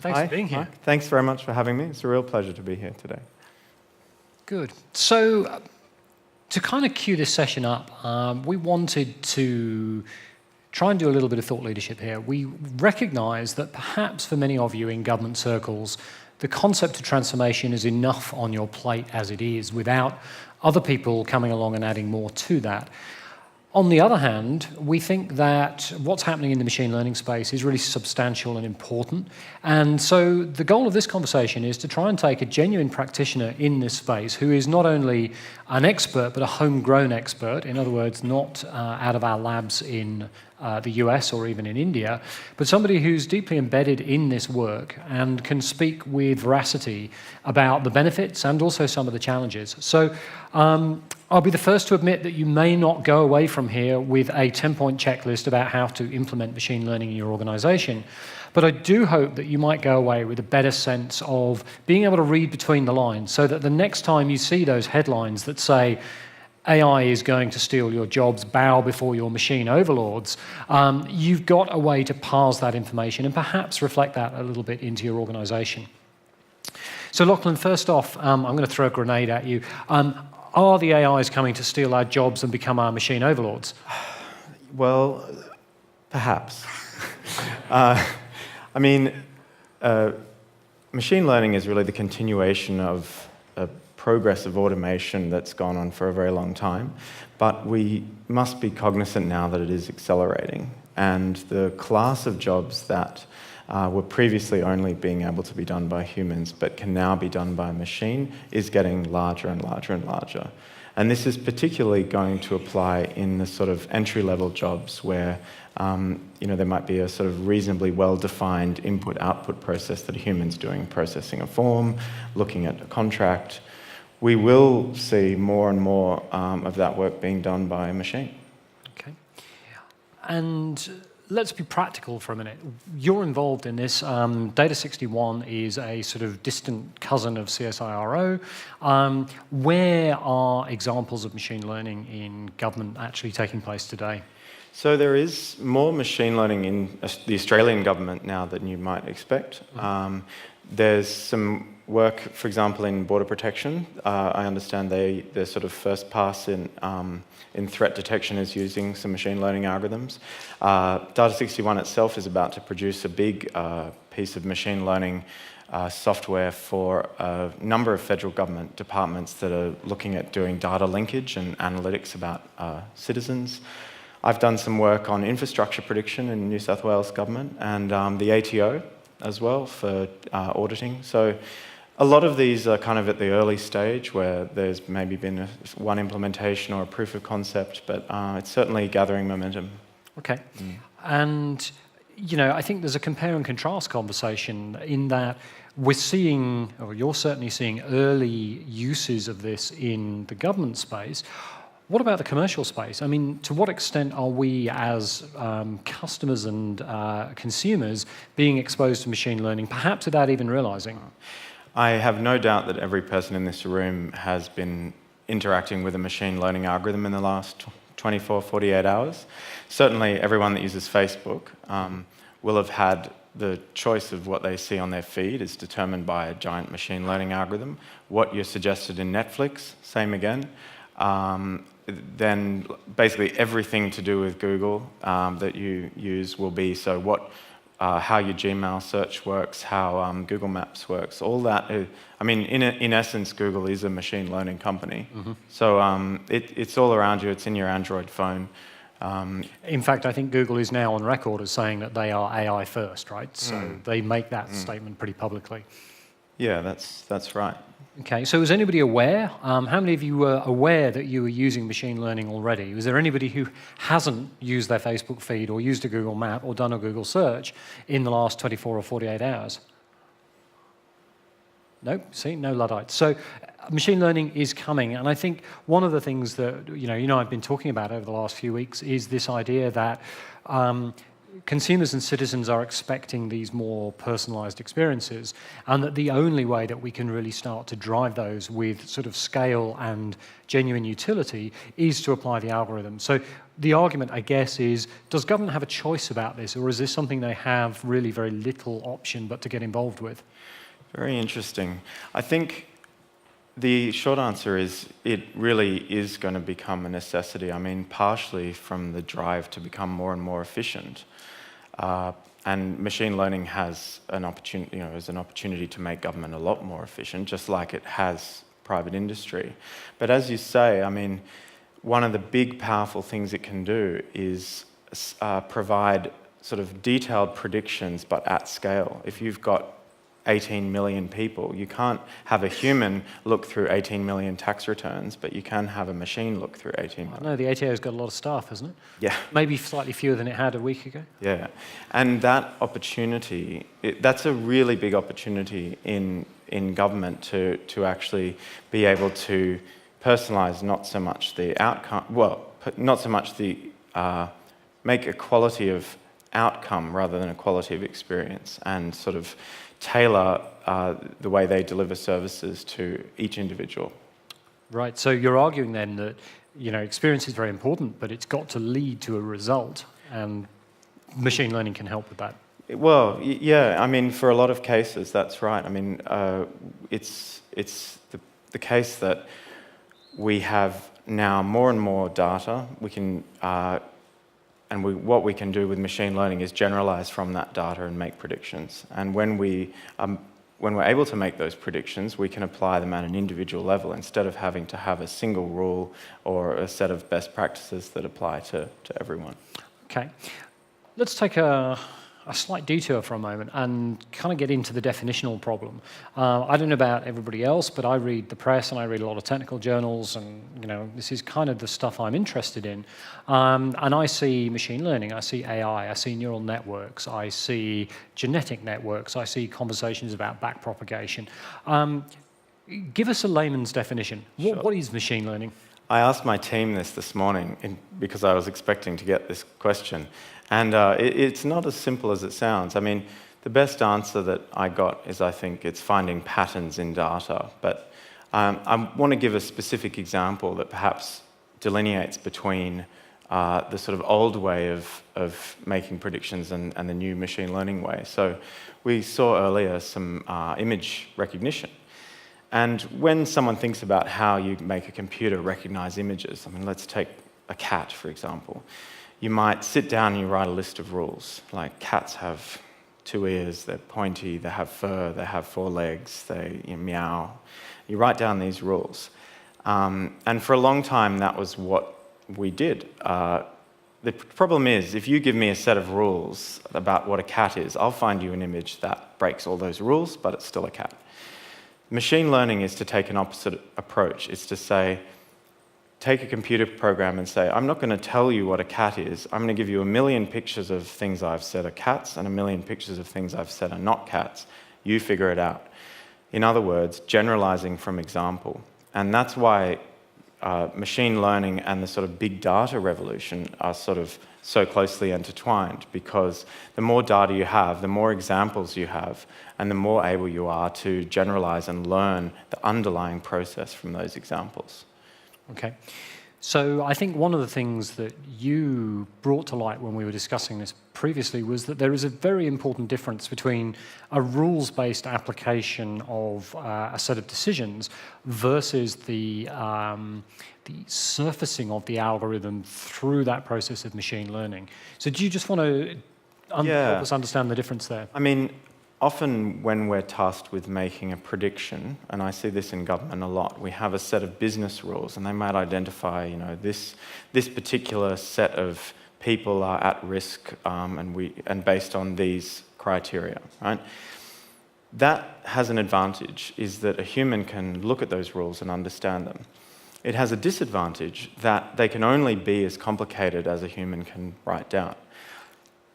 Thanks for being here. Hi. Thanks very much for having me. It's a real pleasure to be here today. Good. So, to kind of cue this session up, we wanted to try and do a little bit of thought leadership here. We recognise that perhaps for many of you in government circles, the concept of transformation is enough on your plate as it is without other people coming along and adding more to that. On the other hand, we think that what's happening in the machine learning space is really substantial and important. And so the goal of this conversation is to try and take a genuine practitioner in this space who is not only an expert, but a homegrown expert, in other words, not out of our labs in the US or even in India, but somebody who's deeply embedded in this work and can speak with veracity about the benefits and also some of the challenges. So I'll be the first to admit that you may not go away from here with a 10-point checklist about how to implement machine learning in your organization, but I do hope that you might go away with a better sense of being able to read between the lines so that the next time you see those headlines that say, AI is going to steal your jobs, bow before your machine overlords, you've got a way to parse that information and perhaps reflect that a little bit into your organization. So Lachlan, first off, I'm going to throw a grenade at you. Are the AIs coming to steal our jobs and become our machine overlords? Well, perhaps. I mean, machine learning is really the continuation of a progress of automation that's gone on for a very long time, but we must be cognizant now that it is accelerating, and the class of jobs that were previously only being able to be done by humans but can now be done by a machine is getting larger and larger and larger. And this is particularly going to apply in the sort of entry-level jobs where there might be a sort of reasonably well-defined input-output process that a human's doing, processing a form, looking at a contract. We will see more and more of that work being done by a machine. Okay. And let's be practical for a minute. You're involved in this. Data 61 is a sort of distant cousin of CSIRO. Where are examples of machine learning in government actually taking place today? So there is more machine learning in the Australian government now than you might expect. There's some work, for example, in border protection. I understand their sort of first pass in threat detection is using some machine learning algorithms. Data 61 itself is about to produce a big piece of machine learning software for a number of federal government departments that are looking at doing data linkage and analytics about citizens. I've done some work on infrastructure prediction in New South Wales government and the ATO as well for auditing. So a lot of these are kind of at the early stage where there's maybe been one implementation or a proof of concept, but it's certainly gathering momentum. Okay. And, I think there's a compare and contrast conversation in that we're seeing, or you're certainly seeing, early uses of this in the government space. What about the commercial space? I mean, to what extent are we as customers and consumers being exposed to machine learning, perhaps without even realizing? I have no doubt that every person in this room has been interacting with a machine learning algorithm in the last 24, 48 hours. Certainly everyone that uses Facebook will have had the choice of what they see on their feed is determined by a giant machine learning algorithm. What you're suggested in Netflix, same again. Then basically everything to do with Google that you use will be, so how your Gmail search works, how Google Maps works, all that. In essence, Google is a machine learning company. So it's all around you. It's in your Android phone. In fact, I think Google is now on record as saying that they are AI first, right? So they make that statement pretty publicly. Yeah, that's right. Okay, so is anybody aware? How many of you were aware that you were using machine learning already? Was there anybody who hasn't used their Facebook feed or used a Google map or done a Google search in the last 24 or 48 hours? Nope, see, no Luddites. So machine learning is coming, and I think one of the things that I've been talking about over the last few weeks is this idea that consumers and citizens are expecting these more personalized experiences, and that the only way that we can really start to drive those with sort of scale and genuine utility is to apply the algorithm. So the argument, I guess, is, does government have a choice about this, or is this something they have really very little option but to get involved with? Very interesting. I think the short answer is it really is going to become a necessity. I mean, partially from the drive to become more and more efficient. And machine learning has an opportunity, is an opportunity to make government a lot more efficient, just like it has private industry. But as you say, I mean, one of the big, powerful things it can do is provide sort of detailed predictions, but at scale. If you've got 18 million people, you can't have a human look through 18 million tax returns, but you can have a machine look through 18 million. No, the ATO's got a lot of staff, hasn't it? Yeah. Maybe slightly fewer than it had a week ago. Yeah, and that opportunity, that's a really big opportunity in government to actually be able to personalize not so much the outcome, not so much the, make a quality of outcome rather than a quality of experience, and sort of tailor the way they deliver services to each individual. Right, so you're arguing then that experience is very important, but it's got to lead to a result, and machine learning can help with that. Well, yeah, I mean, for a lot of cases, that's right. I mean, it's the case that we have now more and more data. We can, what we can do with machine learning is generalize from that data and make predictions. And when we're able to make those predictions, we can apply them at an individual level instead of having to have a single rule or a set of best practices that apply to everyone. Okay. Let's take a slight detour for a moment and kind of get into the definitional problem. I don't know about everybody else, but I read the press and I read a lot of technical journals, and this is kind of the stuff I'm interested in. And I see machine learning, I see AI, I see neural networks, I see genetic networks, I see conversations about backpropagation. Give us a layman's definition. Sure. What is machine learning? I asked my team this morning because I was expecting to get this question. And it's not as simple as it sounds. I mean, the best answer that I got is, I think, it's finding patterns in data. But I want to give a specific example that perhaps delineates between the sort of old way of making predictions and the new machine learning way. So we saw earlier some image recognition. And when someone thinks about how you make a computer recognize images, I mean, let's take a cat, for example. You might sit down and you write a list of rules, like cats have 2 ears, they're pointy, they have fur, they have 4 legs, they meow. You write down these rules. And for a long time, that was what we did. The problem is, if you give me a set of rules about what a cat is, I'll find you an image that breaks all those rules, but it's still a cat. Machine learning is to take an opposite approach. It's to say, take a computer program and say, I'm not going to tell you what a cat is. I'm going to give you 1 million pictures of things I've said are cats and 1 million pictures of things I've said are not cats. You figure it out. In other words, generalizing from example. And that's why machine learning and the sort of big data revolution are sort of so closely intertwined, because the more data you have, the more examples you have, and the more able you are to generalize and learn the underlying process from those examples. Okay. So I think one of the things that you brought to light when we were discussing this previously was that there is a very important difference between a rules-based application of a set of decisions versus the surfacing of the algorithm through that process of machine learning. So do you just want to help us understand the difference there? I mean, often when we're tasked with making a prediction, and I see this in government a lot, we have a set of business rules, and they might identify, this particular set of people are at risk, and based on these criteria, right? That has an advantage, is that a human can look at those rules and understand them. It has a disadvantage that they can only be as complicated as a human can write down.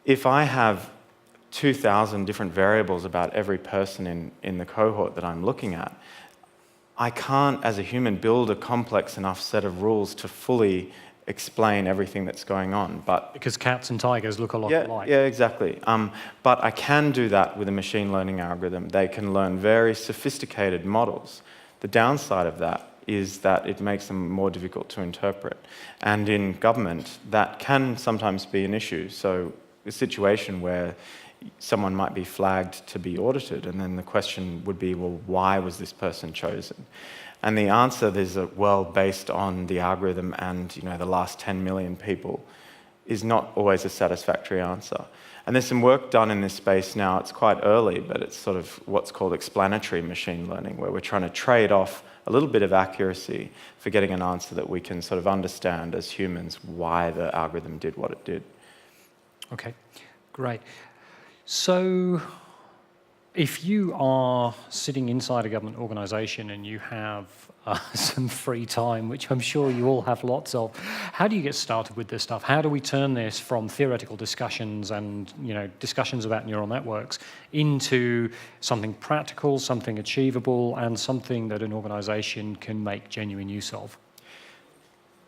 If I have 2,000 different variables about every person in the cohort that I'm looking at, I can't, as a human, build a complex enough set of rules to fully explain everything that's going on. But Because cats and tigers look a lot yeah, alike. yeah, exactly. But I can do that with a machine learning algorithm. They can learn very sophisticated models. The downside of that is that it makes them more difficult to interpret. And in government, that can sometimes be an issue. So a situation where someone might be flagged to be audited, and then the question would be, well, why was this person chosen? And the answer is that, well, based on the algorithm and the last 10 million people, is not always a satisfactory answer. And there's some work done in this space now. It's quite early, but it's sort of what's called explanatory machine learning, where we're trying to trade off a little bit of accuracy for getting an answer that we can sort of understand as humans why the algorithm did what it did. Okay, great. So if you are sitting inside a government organisation and you have some free time, which I'm sure you all have lots of, how do you get started with this stuff? How do we turn this from theoretical discussions and discussions about neural networks into something practical, something achievable, and something that an organisation can make genuine use of?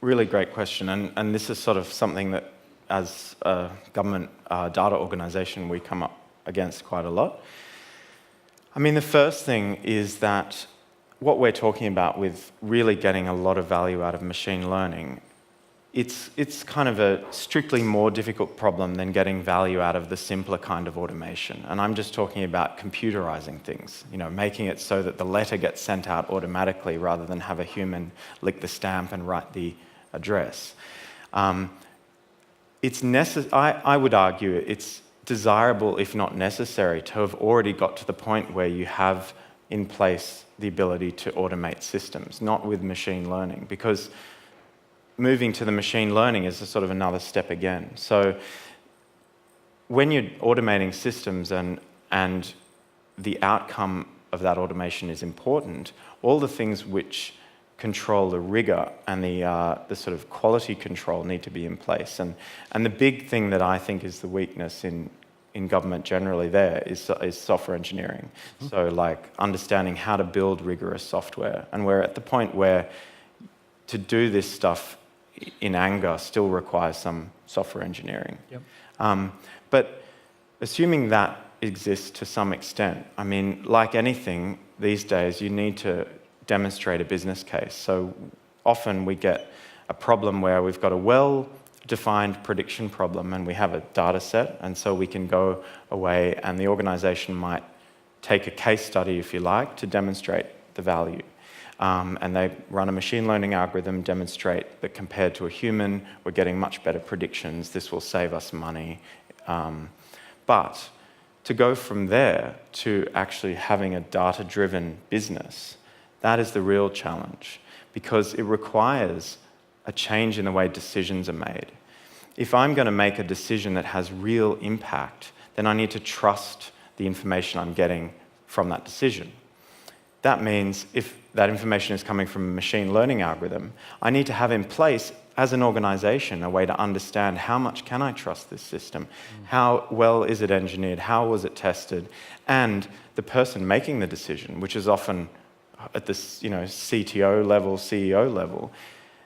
Really great question, and this is sort of something that, as a government data organisation, we come up against quite a lot. I mean, the first thing is that what we're talking about with really getting a lot of value out of machine learning, it's kind of a strictly more difficult problem than getting value out of the simpler kind of automation. And I'm just talking about computerizing things, making it so that the letter gets sent out automatically rather than have a human lick the stamp and write the address. I would argue it's desirable, if not necessary, to have already got to the point where you have in place the ability to automate systems, not with machine learning, because moving to the machine learning is a sort of another step again. So when you're automating systems and the outcome of that automation is important, all the things which control the rigor and the sort of quality control need to be in place. And the big thing that I think is the weakness in government generally there is software engineering. Mm-hmm. So like understanding how to build rigorous software. And we're at the point where to do this stuff in anger still requires some software engineering. Yep. But assuming that exists to some extent, I mean, like anything these days, you need to demonstrate a business case. So often we get a problem where we've got a well-defined prediction problem and we have a data set, and so we can go away and the organization might take a case study, if you like, to demonstrate the value. And they run a machine learning algorithm, demonstrate that compared to a human, we're getting much better predictions, this will save us money. But to go from there to actually having a data-driven business, that is the real challenge, because it requires a change in the way decisions are made. If I'm going to make a decision that has real impact, then I need to trust the information I'm getting from that decision. That means if that information is coming from a machine learning algorithm, I need to have in place, as an organization, a way to understand how much can I trust this system? How well is it engineered? How was it tested? And the person making the decision, which is often at the CTO level, CEO level,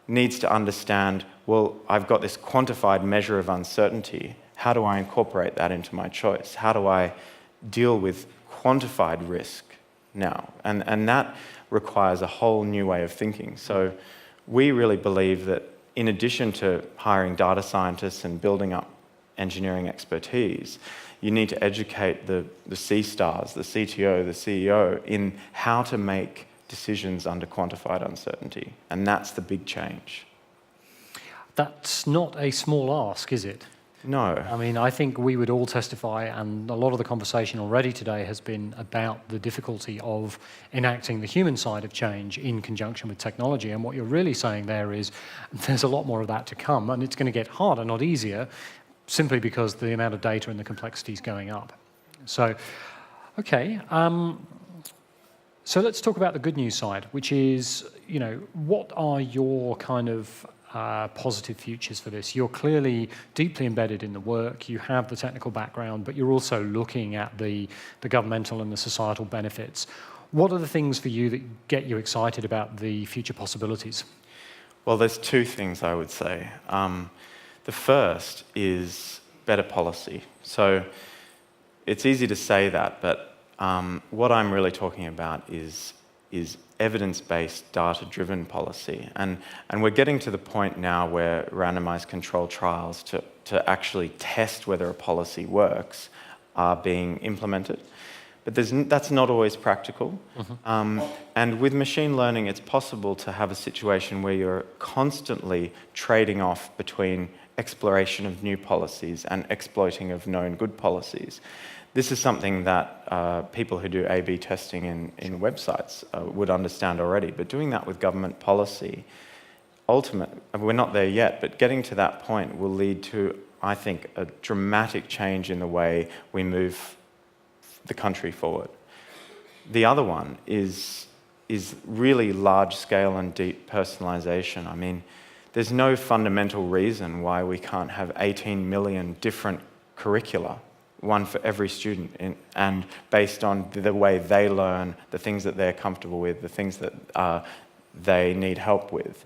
needs to understand, well, I've got this quantified measure of uncertainty. How do I incorporate that into my choice? How do I deal with quantified risk now? And that requires a whole new way of thinking. So we really believe that in addition to hiring data scientists and building up engineering expertise, you need to educate the C-stars, the CTO, the CEO, in how to make decisions under quantified uncertainty. And that's the big change. That's not a small ask, is it? No. I mean, I think we would all testify, and a lot of the conversation already today has been about the difficulty of enacting the human side of change in conjunction with technology. And what you're really saying there is there's a lot more of that to come, and it's going to get harder, not easier, simply because the amount of data and the complexity is going up. So, okay. So let's talk about the good news side, which is, what are your kind of positive futures for this? You're clearly deeply embedded in the work, you have the technical background, but you're also looking at the governmental and the societal benefits. What are the things for you that get you excited about the future possibilities? Well, there's two things I would say. The first is better policy. So it's easy to say that, but what I'm really talking about is evidence-based, data-driven policy. And we're getting to the point now where randomized controlled trials to actually test whether a policy works are being implemented. But that's not always practical. And with machine learning, it's possible to have a situation where you're constantly trading off between exploration of new policies and exploiting of known good policies. This is something that people who do A/B testing in websites would understand already. But doing that with government policy, we're not there yet, but getting to that point will lead to, I think, a dramatic change in the way we move the country forward. The other one is really large-scale and deep personalization. I mean, there's no fundamental reason why we can't have 18 million different curricula, one for every student, and based on the way they learn, the things that they're comfortable with, the things that they need help with.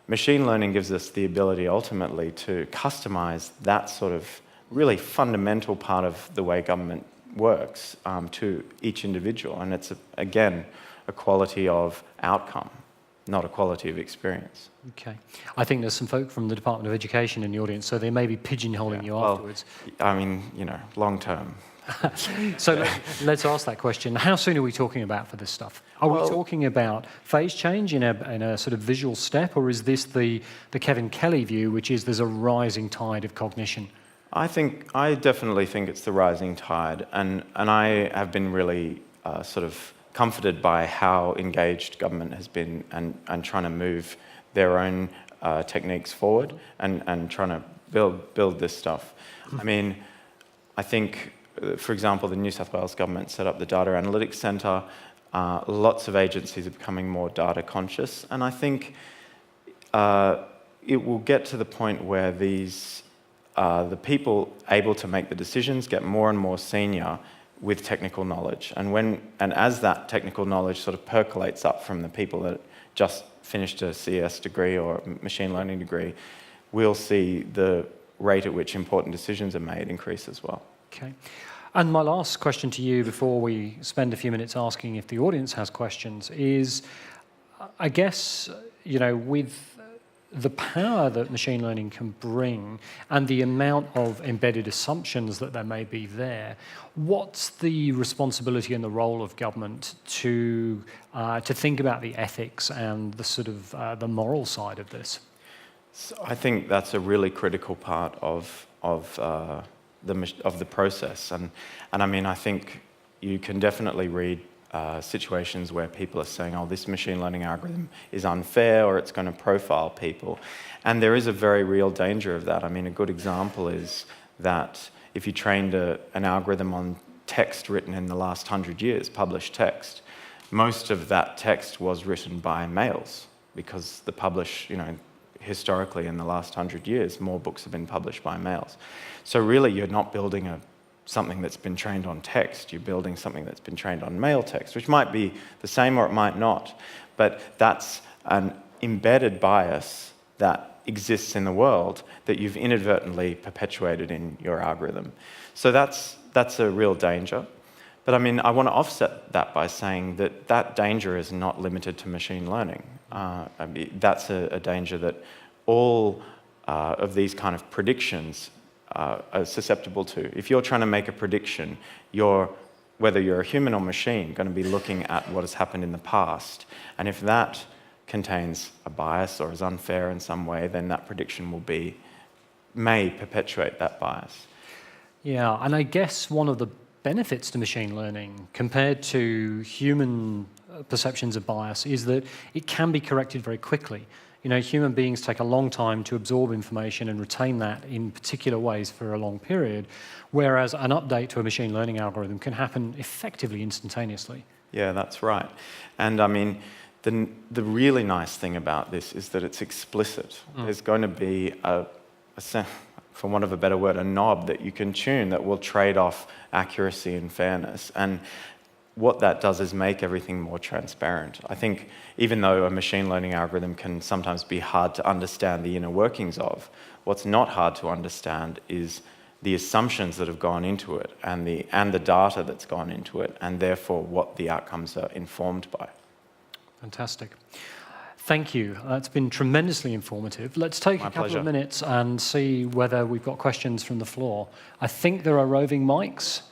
Machine learning gives us the ability ultimately to customize that sort of really fundamental part of the way government works to each individual. And it's, again, a quality of outcome, not a quality of experience. Okay. I think there's some folk from the Department of Education in the audience, so they may be pigeonholing you afterwards. I mean, long term. So let's ask that question. How soon are we talking about for this stuff? Are we talking about phase change in a sort of visual step, or is this the Kevin Kelly view, which is there's a rising tide of cognition? I definitely think it's the rising tide, and I have been really sort of comforted by how engaged government has been and trying to move their own techniques forward and trying to build this stuff. I mean, I think, for example, the New South Wales government set up the Data Analytics Centre. Lots of agencies are becoming more data conscious, and I think it will get to the point where the people able to make the decisions get more and more senior with technical knowledge. And as that technical knowledge sort of percolates up from the people that just finished a CS degree or machine learning degree, we'll see the rate at which important decisions are made increase as well. Okay. And my last question to you before we spend a few minutes asking if the audience has questions is, I guess, with the power that machine learning can bring and the amount of embedded assumptions that there may be there, what's the responsibility and the role of government to think about the ethics and the sort of the moral side of this? So I think that's a really critical part of the process, and I mean, I think you can definitely read situations where people are saying, oh, this machine learning algorithm is unfair or it's going to profile people. And there is a very real danger of that. I mean, a good example is that if you trained an algorithm on text written in the last 100 years, published text, most of that text was written by males because historically in the last 100 years, more books have been published by males. So really, you're not building something that's been trained on text, you're building something that's been trained on male text, which might be the same or it might not, but that's an embedded bias that exists in the world that you've inadvertently perpetuated in your algorithm. So that's a real danger. But I mean, I want to offset that by saying that danger is not limited to machine learning. That's a danger that all of these kind of predictions are susceptible to. If you're trying to make a prediction, whether you're a human or machine, going to be looking at what has happened in the past. And if that contains a bias or is unfair in some way, then that prediction may perpetuate that bias. Yeah, and I guess one of the benefits to machine learning compared to human perceptions of bias is that it can be corrected very quickly. Human beings take a long time to absorb information and retain that in particular ways for a long period, whereas an update to a machine learning algorithm can happen effectively instantaneously. Yeah, that's right. And I mean, the really nice thing about this is that it's explicit. There's going to be for want of a better word, a knob that you can tune that will trade off accuracy and fairness. And what that does is make everything more transparent. I think even though a machine learning algorithm can sometimes be hard to understand the inner workings of, what's not hard to understand is the assumptions that have gone into it and the data that's gone into it, and therefore what the outcomes are informed by. Fantastic. Thank you. That's been tremendously informative. Let's take a couple of minutes and see whether we've got questions from the floor. I think there are roving mics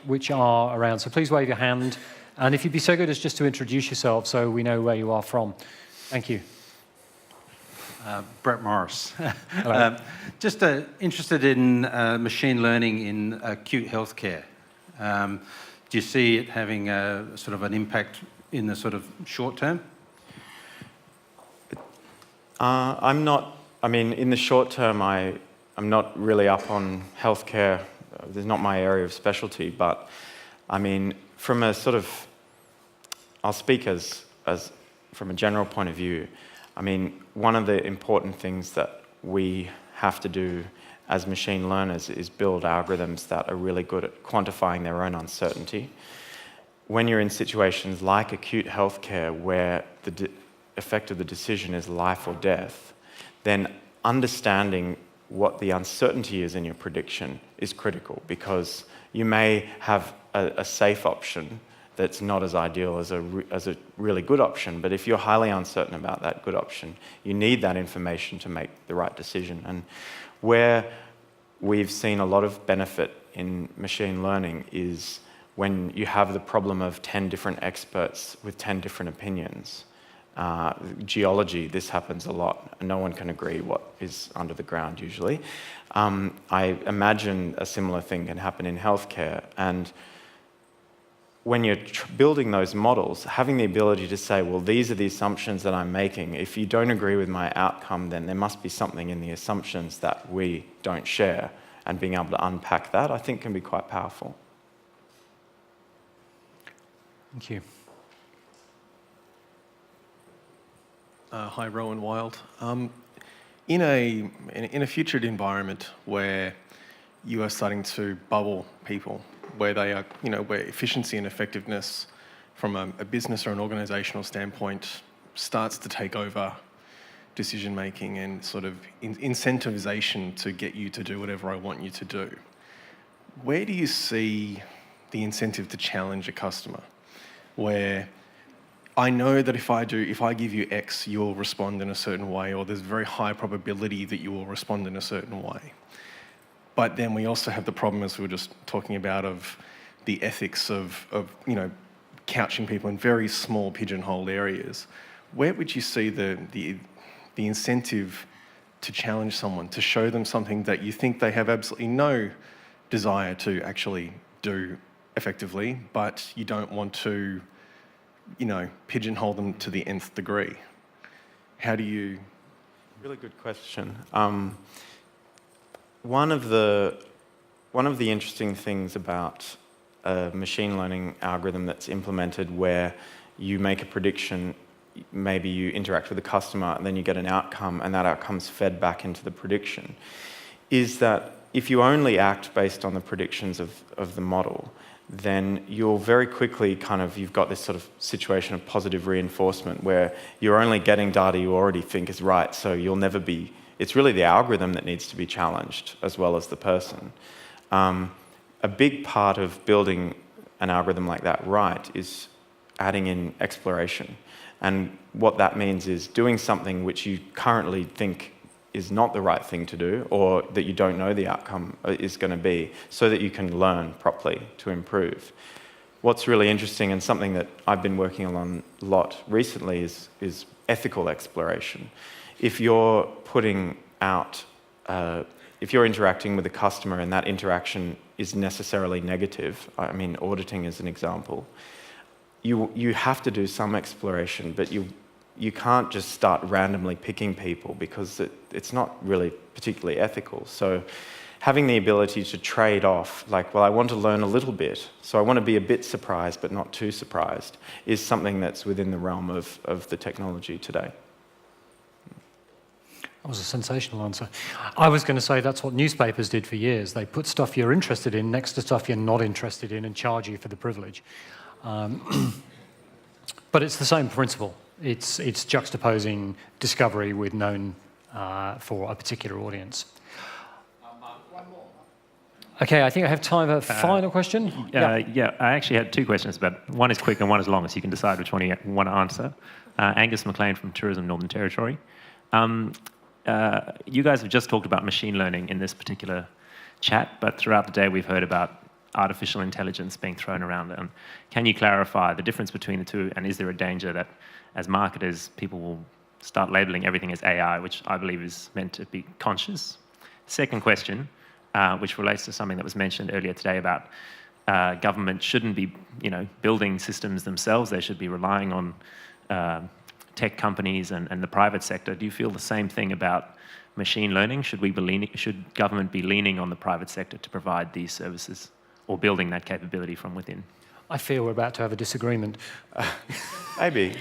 which are around, so please wave your hand. And if you'd be so good as just to introduce yourself so we know where you are from. Thank you. Brett Morris. Hello. Just interested in machine learning in acute healthcare. Do you see it having a sort of an impact in the sort of short term? In the short term, I'm not really up on healthcare. There's not my area of specialty, but I mean, from a sort of, I'll speak as from a general point of view. I mean, one of the important things that we have to do as machine learners is build algorithms that are really good at quantifying their own uncertainty. When you're in situations like acute healthcare where the effect of the decision is life or death, then understanding what the uncertainty is in your prediction is critical, because you may have a safe option that's not as ideal as a really good option, but if you're highly uncertain about that good option, you need that information to make the right decision. And where we've seen a lot of benefit in machine learning is when you have the problem of 10 different experts with 10 different opinions. Geology, this happens a lot. No one can agree what is under the ground usually. I imagine a similar thing can happen in healthcare. And when you're building those models, having the ability to say, well, these are the assumptions that I'm making. If you don't agree with my outcome, then there must be something in the assumptions that we don't share. And being able to unpack that, I think, can be quite powerful. Thank you. Hi, Rowan Wild. In a futured environment where you are starting to bubble people, where they are, where efficiency and effectiveness from a business or an organisational standpoint starts to take over decision making and sort of incentivization to get you to do whatever I want you to do, where do you see the incentive to challenge a customer? Where I know that if I give you X, you'll respond in a certain way, or there's a very high probability that you will respond in a certain way. But then we also have the problem, as we were just talking about, of the ethics of couching people in very small pigeonholed areas. Where would you see the incentive to challenge someone, to show them something that you think they have absolutely no desire to actually do effectively, but you don't want to, pigeonhole them to the nth degree? How do you... Really good question. One of the interesting things about a machine learning algorithm that's implemented where you make a prediction, maybe you interact with a customer and then you get an outcome and that outcome's fed back into the prediction, is that if you only act based on the predictions of the model, then you'll very quickly you've got this sort of situation of positive reinforcement where you're only getting data you already think is right, so you'll never be... It's really the algorithm that needs to be challenged as well as the person. A big part of building an algorithm like that right is adding in exploration. And what that means is doing something which you currently think is not the right thing to do, or that you don't know the outcome is going to be, so that you can learn properly to improve. What's really interesting, and something that I've been working on a lot recently, is ethical exploration. If you're putting out, if you're interacting with a customer and that interaction is necessarily negative, I mean, auditing is an example, you have to do some exploration, but you can't just start randomly picking people because it's not really particularly ethical. So having the ability to trade off, like, well, I want to learn a little bit, so I want to be a bit surprised but not too surprised, is something that's within the realm of the technology today. That was a sensational answer. I was going to say that's what newspapers did for years. They put stuff you're interested in next to stuff you're not interested in and charge you for the privilege. But it's the same principle. It's juxtaposing discovery with known for a particular audience. One more. Okay, I think I have time for a final question. Yeah, I actually had two questions, but one is quick and one is long, so you can decide which one you want to answer. Angus McLean from Tourism Northern Territory. You guys have just talked about machine learning in this particular chat, but throughout the day we've heard about artificial intelligence being thrown around. And can you clarify the difference between the two, and is there a danger that as marketers people will start labeling everything as AI, which I believe is meant to be conscious? Second question, which relates to something that was mentioned earlier today about government shouldn't be building systems themselves, they should be relying on tech companies and the private sector. Do you feel the same thing about machine learning? Should government be leaning on the private sector to provide these services or building that capability from within? I fear we're about to have a disagreement. Maybe.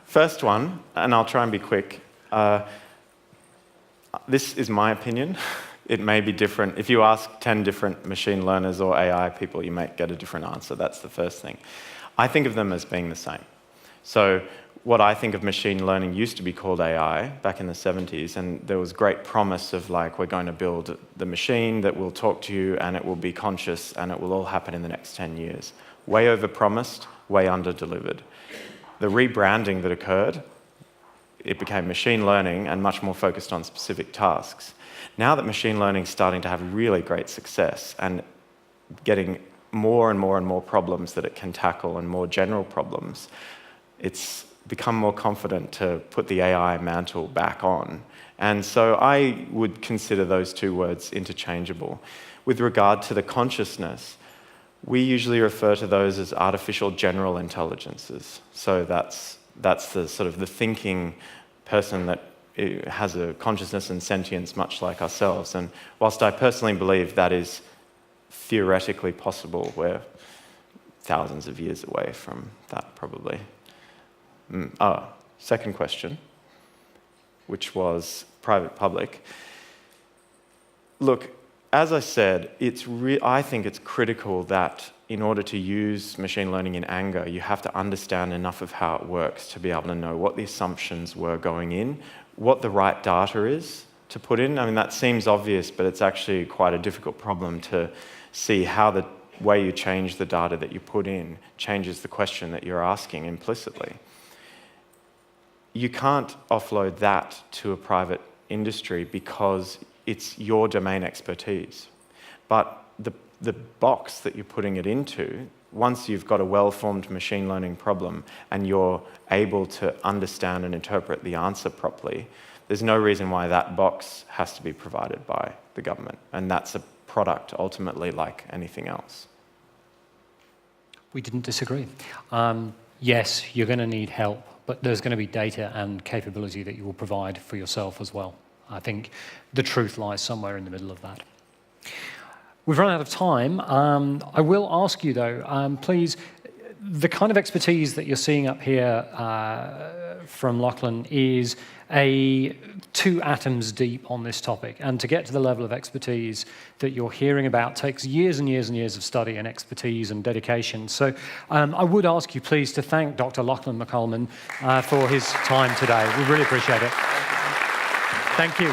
First one, and I'll try and be quick. This is my opinion. It may be different. If you ask 10 different machine learners or AI people, you might get a different answer. That's the first thing. I think of them as being the same. So what I think of machine learning used to be called AI back in the 70s, and there was great promise of like, we're going to build the machine that will talk to you and it will be conscious and it will all happen in the next 10 years. Way overpromised, way under-delivered. The rebranding that occurred, it became machine learning and much more focused on specific tasks. Now that machine learning is starting to have really great success and getting more and more problems that it can tackle and more general problems, it's become more confident to put the AI mantle back on. And so I would consider those two words interchangeable. With regard to the consciousness, we usually refer to those as artificial general intelligences. So that's the sort of the thinking person that has a consciousness and sentience much like ourselves. And whilst I personally believe that is theoretically possible, we're thousands of years away from that probably. Second question, which was private-public. Look, as I said, I think it's critical that in order to use machine learning in anger, you have to understand enough of how it works to be able to know what the assumptions were going in, what the right data is to put in. I mean, that seems obvious, but it's actually quite a difficult problem to see how the way you change the data that you put in changes the question that you're asking implicitly. You can't offload that to a private industry because it's your domain expertise. But the box that you're putting it into, once you've got a well-formed machine learning problem and you're able to understand and interpret the answer properly, there's no reason why that box has to be provided by the government. And that's a product ultimately like anything else. We didn't disagree. Yes, you're going to need help, but there's going to be data and capability that you will provide for yourself as well. I think the truth lies somewhere in the middle of that. We've run out of time. I will ask you, though, please, the kind of expertise that you're seeing up here from Lachlan is 2 atoms deep on this topic. And to get to the level of expertise that you're hearing about takes years and years and years of study and expertise and dedication. So I would ask you, please, to thank Dr. Lachlan McCullman for his time today. We really appreciate it. Thank you.